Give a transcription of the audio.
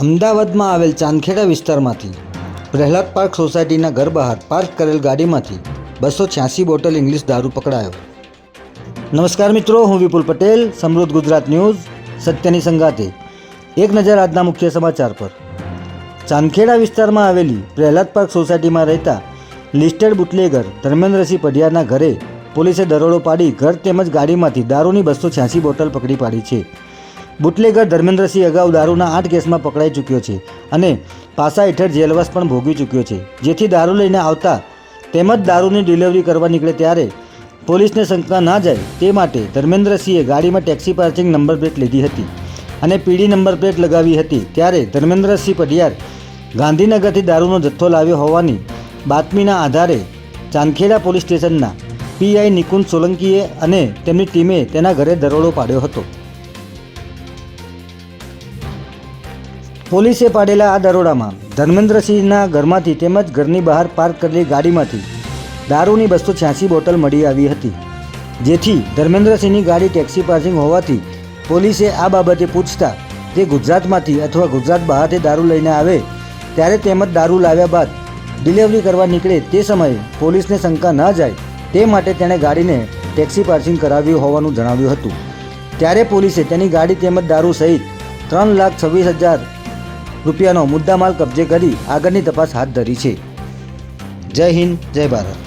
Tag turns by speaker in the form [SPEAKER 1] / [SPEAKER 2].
[SPEAKER 1] અમદાવાદમાં આવેલ ચાંદખેડા વિસ્તારમાંથી પ્રહલાદ પાર્ક સોસાયટીના ઘર બહાર પાર્ક કરેલ ગાડીમાંથી 286 બોટલ ઇંગ્લિશ દારૂ પકડાયો. નમસ્કાર મિત્રો, હું વિપુલ પટેલ, સમૃદ્ધ ગુજરાત ન્યૂઝ સત્યની સંગાતે. એક નજર આજના મુખ્ય સમાચાર પર. ચાંદખેડા વિસ્તારમાં આવેલી પ્રહલાદ પાર્ક સોસાયટીમાં રહેતા લિસ્ટેડ બુટલેગર ધર્મેન્દ્રસિંહ પઢિયારના ઘરે પોલીસે દરોડો પાડી ઘર તેમજ ગાડીમાંથી દારૂની 286 બોટલ પકડી પાડી છે. બુટલેગર ધર્મેન્દ્રસિંહ અગાઉ દારૂના 8 કેસમાં પકડાઈ ચૂક્યો છે અને પાસા હેઠળ જેલવાસ પણ ભોગવી ચૂક્યો છે. જેથી દારૂ લઈને આવતા તેમજ દારૂની ડિલિવરી કરવા નીકળે ત્યારે પોલીસને શંકા ના જાય તે માટે ધર્મેન્દ્રસિંહે ગાડીમાં ટેક્સી પાર્કિંગ નંબર પ્લેટ લીધી હતી અને પીડી નંબર પ્લેટ લગાવી હતી. ત્યારે ધર્મેન્દ્રસિંહ પઢિયાર ગાંધીનગરથી દારૂનો જથ્થો લાવ્યો હોવાની બાતમીના આધારે ચાંદખેડા પોલીસ સ્ટેશનના પીઆઈ નિકુંજ સોલંકીએ અને તેમની ટીમે તેના ઘરે દરોડો પાડ્યો હતો. પોલીસે પાડેલા આ દરોડામાં ધર્મેન્દ્રસિંહના ઘરમાંથી તેમજ ઘરની બહાર પાર્ક કરેલી ગાડીમાંથી દારૂની 286 બોટલ મળી આવી હતી. જેથી ધર્મેન્દ્રસિંહની ગાડી ટેક્સી પાર્કિંગ હોવાથી પોલીસે આ બાબતે પૂછતા તે ગુજરાતમાંથી અથવા ગુજરાત બહારથી દારૂ લઈને આવે ત્યારે તેમજ દારૂ લાવ્યા બાદ ડિલિવરી કરવા નીકળે તે સમયે પોલીસને શંકા ન જાય તે માટે તેણે ગાડીને ટેક્સી પાર્કિંગ કરાવ્યું હોવાનું જણાવ્યું હતું. ત્યારે પોલીસે તેની ગાડી તેમજ દારૂ સહિત 3,26,000 રૂપિયાનો મુદ્દામાલ કબજે કરી આગળની તપાસ હાથ ધરી છે. જય હિન્દ, જય ભારત.